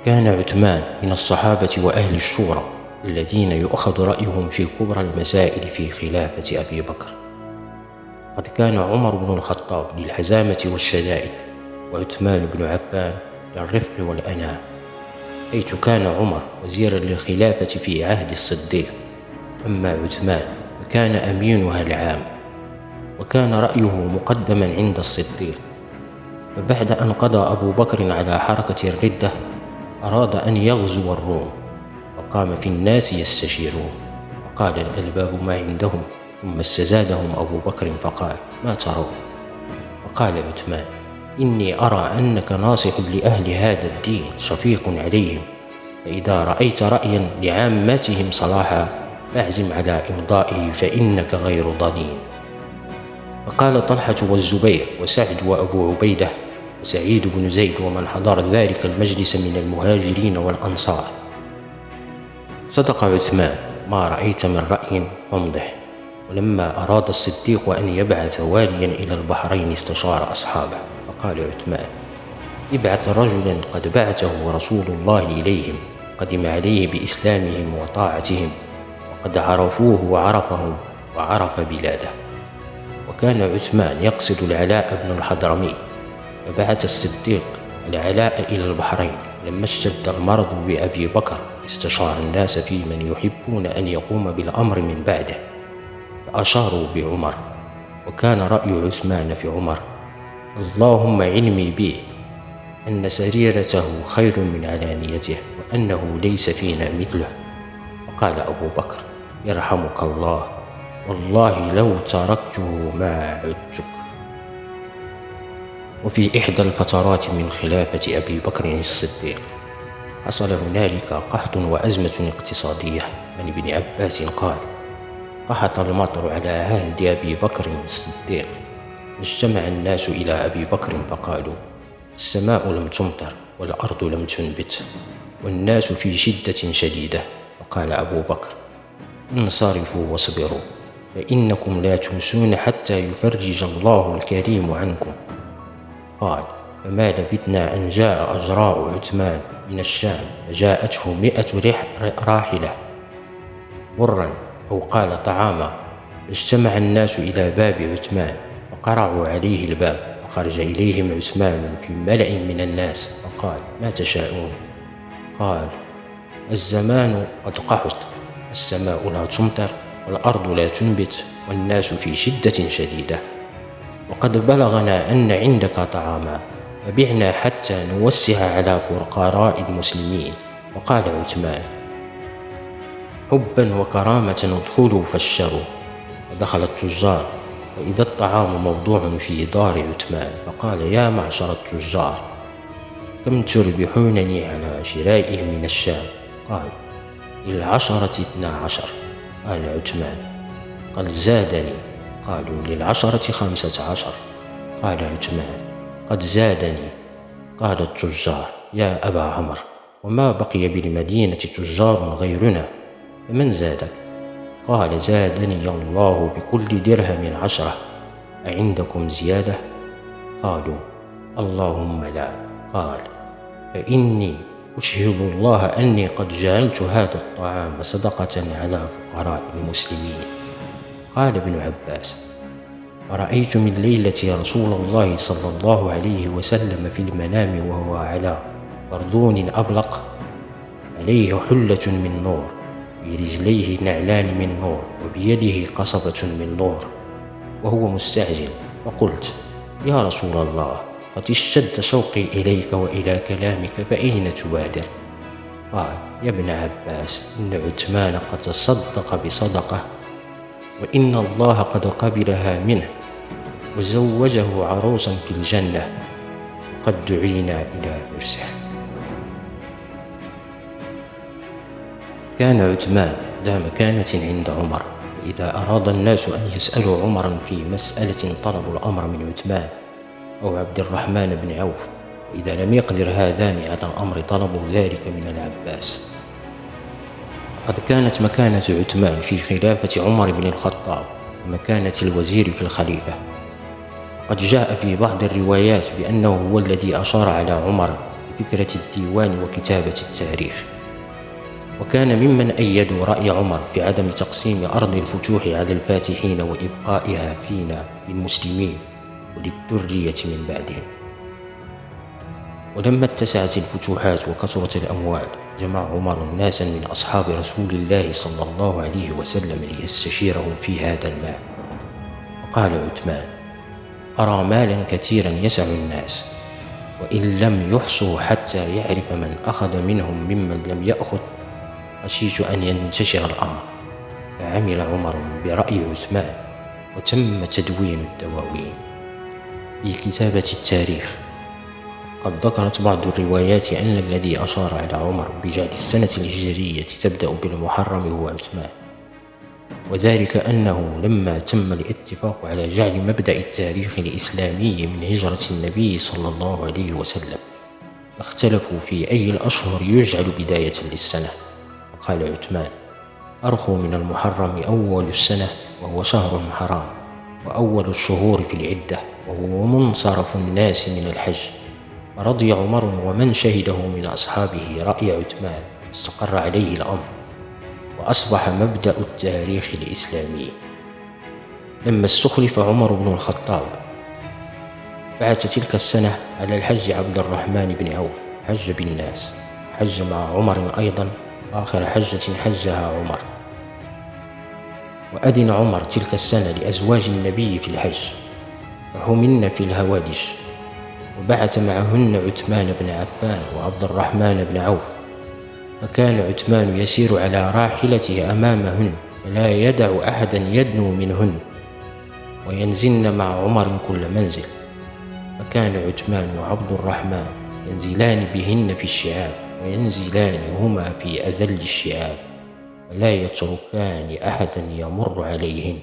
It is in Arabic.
كان عثمان من الصحابة وأهل الشورى الذين يؤخذ رأيهم في كبرى المسائل في خلافة أبي بكر. قد كان عمر بن الخطاب للحزامة والشدائد، وعثمان بن عفان للرفق والأناة، حيث كان عمر وزيرا للخلافة في عهد الصديق، أما عثمان فكان أمينها العام، وكان رأيه مقدما عند الصديق. فبعد أن قضى أبو بكر على حركة الردة أراد أن يغزو الروم، وقام في الناس يستشيرون، وقال الألباب ما عندهم، ثم استزادهم أبو بكر فقال: ما ترون؟ وقال عثمان: إني أرى أنك ناصح لأهل هذا الدين شفيق عليهم، فإذا رأيت رأيا لعامتهم صلاحا فاعزم على إمضائه فإنك غير ضنين. فقال طلحة والزبير وسعد وأبو عبيدة وسعيد بن زيد ومن حضر ذلك المجلس من المهاجرين والأنصار: صدق عثمان، ما رأيت من رأي فامضح. ولما أراد الصديق أن يبعث واليا إلى البحرين استشار أصحابه، فقال عثمان: ابعث رجلا قد بعثه رسول الله إليهم، قدم عليه بإسلامهم وطاعتهم، وقد عرفوه وعرفهم وعرف بلاده. وكان عثمان يقصد العلاء بن الحضرمي، فبعث الصديق العلاء إلى البحرين. لما اشتد المرض بأبي بكر استشار الناس في من يحبون أن يقوم بالأمر من بعده، فأشاروا بعمر. وكان رأي عثمان في عمر: اللهم علمي به أن سريرته خير من علانيته، وأنه ليس فينا مثله. وقال أبو بكر: يرحمك الله، والله لو تركته ما عدتك. وفي إحدى الفترات من خلافة أبي بكر الصديق حصل هنالك قحط وأزمة اقتصادية. عن ابن عباس قال: قحط المطر على عهد أبي بكر الصديق، اجتمع الناس إلى أبي بكر فقالوا: السماء لم تمطر والأرض لم تنبت والناس في شدة شديدة. فقال أبو بكر: انصرفوا واصبروا، فإنكم لا تمسون حتى يفرج الله الكريم عنكم. قال: فما لبثنا أن جاء أجراء عثمان من الشام، فجاءته 100 راحلة برا، أو قال طعاما، فاجتمع الناس إلى باب عثمان فقرعوا عليه الباب، فخرج إليهم عثمان في ملأ من الناس فقال: ما تشاءون؟ قال: الزمان قد قحط، السماء لا تمطر والأرض لا تنبت والناس في شدة شديدة، وقد بلغنا أن عندك طعاما، فبعنا حتى نوسع على فقراء المسلمين. وقال عثمان: حبا وكرامة ادخلوا فاشتروا. فدخل التجار، فإذا الطعام موضوع في دار عثمان، فقال: يا معشر التجار، كم تربحونني على شرائه من الشام؟ قال: للعشرة 12. قال عثمان: قد زادني. قالوا: للعشرة 15. قال عثمان: قد زادني. قال التجار: يا أبا عمرو، وما بقي بالمدينة تجار غيرنا، فمن زادك؟ قال: زادني الله بكل درهم 10. أعندكم زيادة؟ قالوا: اللهم لا. قال: فإني أشهد الله أني قد جعلت هذا الطعام صدقة على فقراء المسلمين. قال ابن عباس: ورأيت من ليلة رسول الله صلى الله عليه وسلم في المنام وهو على برذون أبلق، عليه حلة من نور، برجليه نعلان من نور، وبيده قصبة من نور، وهو مستعجل. فقلت: يا رسول الله، قد اشتد شوقي إليك وإلى كلامك، فأين تبادر؟ قال: يا ابن عباس، إن عثمان قد تصدق بصدقة، وإن الله قد قبلها منه وزوجه عروسا في الجنة، وقد دعينا إلى عرسه. كان عثمان ذا مكانة عند عمر، فإذا أراد الناس أن يسألوا عمرا في مسألة طلبوا الأمر من عثمان أو عبد الرحمن بن عوف، إذا لم يقدر هذان على الأمر طلبوا ذلك من العباس. قد كانت مكانة عثمان في خلافة عمر بن الخطاب مكانة الوزير في الخليفة. قد جاء في بعض الروايات بأنه هو الذي أشار على عمر لفكرة الديوان وكتابة التاريخ، وكان ممن أيدوا رأي عمر في عدم تقسيم أرض الفتوح على الفاتحين وإبقائها فينا للمسلمين وللذرية من بعدهم. ولما اتسعت الفتوحات وكثرت الأموال، جمع عمر ناسا من أصحاب رسول الله صلى الله عليه وسلم ليستشيرهم في هذا المال. وقال عثمان: أرى مالا كثيرا يسع الناس، وإن لم يحصوا حتى يعرف من أخذ منهم ممن لم يأخذ خشيت أن ينتشر الأمر. فعمل عمر برأي عثمان، وتم تدوين الدواوين لكتابة التاريخ. قد ذكرت بعض الروايات أن الذي أشار على عمر بجعل السنة الهجرية تبدأ بالمحرم هو عثمان، وذلك أنه لما تم الاتفاق على جعل مبدأ التاريخ الإسلامي من هجرة النبي صلى الله عليه وسلم، اختلفوا في أي الأشهر يجعل بداية للسنة. وقال عثمان: أرخو من المحرم أول السنة وهو شهر حرام، وأول الشهور في العدة وهو منصرف الناس من الحج. فرضي عمر ومن شهده من أصحابه رأي عثمان، استقر عليه الأمر، وأصبح مبدأ التاريخ الإسلامي. لما استخلف عمر بن الخطاب، بعث تلك السنة على الحج عبد الرحمن بن عوف، حج بالناس، حج مع عمر أيضا آخر حجة حجها عمر. وأذن عمر تلك السنة لأزواج النبي في الحج، فحملن في الهوادج، وبعث معهن عثمان بن عفان وعبد الرحمن بن عوف. فكان عثمان يسير على راحلته أمامهن، فلا يدع أحدا يدنو منهن، وينزلن مع عمر كل منزل. فكان عثمان وعبد الرحمن ينزلان بهن في الشعاب، وينزلان هما في أذل الشعاب، ولا يتركان أحدا يمر عليهن.